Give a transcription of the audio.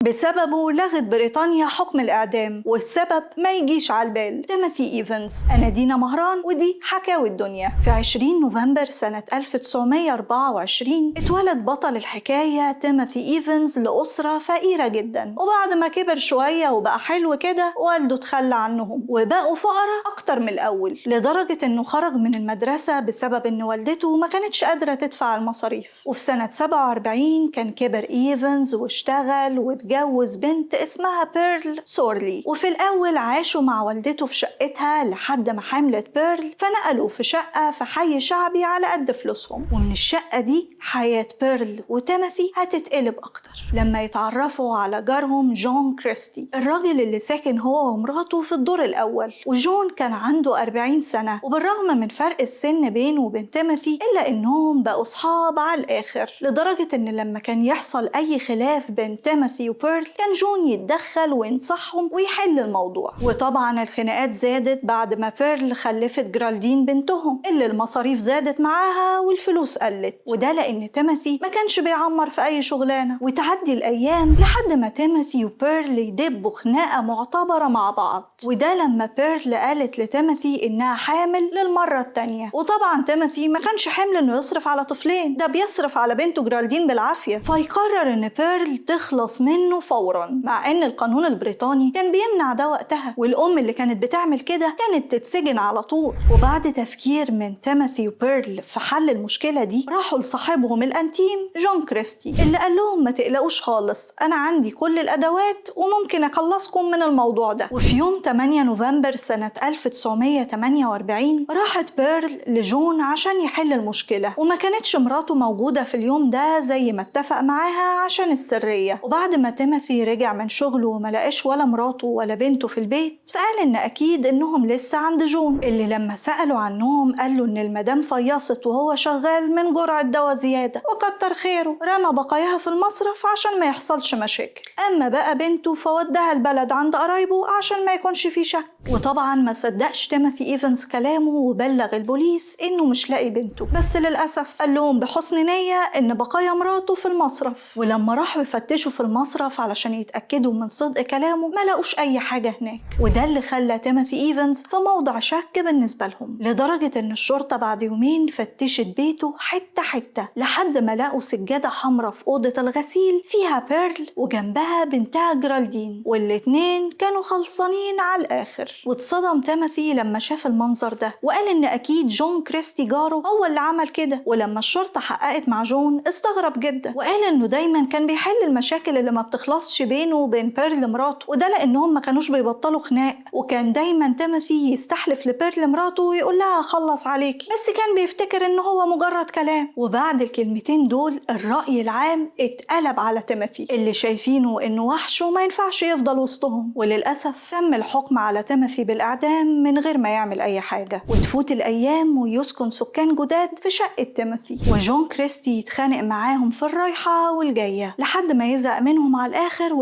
بسببه لغت بريطانيا حكم الإعدام، والسبب ما يجيش على البال، تيموثي إيفنز. أنا دينا مهران ودي حكاوي الدنيا. في 20 نوفمبر سنة 1924 اتولد بطل الحكاية تيموثي إيفنز لأسرة فقيرة جدا، وبعد ما كبر شوية وبقى حلو كده والده تخلى عنهم وبقوا فقراء أكتر من الأول، لدرجة إنه خرج من المدرسة بسبب إن والدته ما كانتش قادرة تدفع المصاريف. وفي سنة 47 كان كبر إيفنز واشتغل واتجوز بنت اسمها بيرل سورلي، وفي الأول عاشوا مع والدته في شقتها لحد ما حملت بيرل، فنقلوا في شقة في حي شعبي على قد فلوسهم. ومن الشقة دي حياة بيرل وتيموثي هتتقلب أكتر لما يتعرفوا على جارهم جون كريستي، الراجل اللي ساكن هو ومراته في الدور الأول. وجون كان عنده 40 سنة، وبالرغم من فرق السن بينه وبين تيموثي إلا إنهم بقوا صحاب على الآخر، لدرجة إن لما كان يحصل أي خلاف بين تيموثي وبيرل كان جون يتدخل وينصحهم ويحل الموضوع. وطبعا الخناقات زادت بعد ما بيرل خلفت جرالدين بنتهم اللي المصاريف زادت معاها والفلوس قلت، وده لأن تيموثي ما كانش بيعمر في أي شغلانة. وتعدي الأيام لحد ما تيموثي وبيرل يدبوا خناقة معتبرة مع بعض، وده لما بيرل قالت لتيموثي إنها حامل للمرة التانية. وطبعا تيموثي ما كانش حمل إنه يصرف على طفلين، ده بيصرف على بنته جرالدين بالعافية، فيقرر إن بيرل تخلص منه فورا، مع إن القانون البريطاني كان بيمنع ده وقتها، والأم اللي كانت بتعمل كده كانت تتسجن على طول. وبعد تفكير من تيموثي وبيرل في حل المشكلة دي راحوا لصاحبهم الأنتيم جون كريستي، اللي قال لهم ما تقلقوش خالص، أنا عندي كل الأدوات وممكن أخلصكم من الموضوع ده. وفي يوم 8 نوفمبر سنة 1948 راحت بيرل لجون عشان يحل المشكلة، وما كانتش مراته موجودة في اليوم ده زي ما اتفق معاها عشان السرية. وبعد ما تيموثي رجع من شغله وما لقاش ولا مراته ولا بنته في البيت، فقال إن أكيد إنهم لسه عند جون، اللي لما سألوا عنهم قالوا إن المدام فيصت وهو شغال من جرعة دواء زيادة، وكتر خيره رمى بقاياها في المصرف عشان ما يحصلش مشاكل. أما بقى بنته فودها البلد عند قرايبه عشان ما يكونش فيه شك. وطبعا ما صدقش تيموثي إيفنز كلامه وبلغ البوليس إنه مش لاقي بنته، بس للأسف قال لهم بحسن نية إن بقايا مراته في المصرف. ولما راحوا يفتشوا في المصرف علشان يتأكدوا من صدق كلامه ما لقوش أي حاجة هناك، وده اللي خلى تيموثي إيفنز في موضع شك بالنسبة لهم، لدرجة إن الشرطة بعد يومين فتشت بيته حتة حتة لحد ما لقوا سجادة حمراء في أوضة الغسيل فيها بيرل وجنبها بنتها جرالدين، والاتنين كانوا خلصانين على الآخر. واتصدم تيموثي لما شاف المنظر ده، وقال إن أكيد جون كريستي جاره هو اللي عمل كده. ولما الشرطة حققت مع جون استغرب جدا، وقال إنه دايما كان بيحل المشاكل اللي ما بتخلصش بينه وبين بيرل مراته، وده لأنهم ما كانوش بيبطلوا خناق، وكان دايما تيموثي يستحلف لبيرل مراته ويقول لها خلص عليكي، بس كان بيفتكر إنه هو مجرد كلام. وبعد الكلمتين دول الرأي العام اتقلب على تيموثي، اللي شايفينه إنه وحش وما ينفعش يفضل وسطهم. وللأسف تم الحكم على تيموثي بالإعدام من غير ما يعمل أي حاجة. وتفوت الأيام ويسكن سكان جداد في شقة تيموثي، وجون كريستي يتخانق معاهم في الرايحة والجاية لحد ما يزهق منهم على الآخر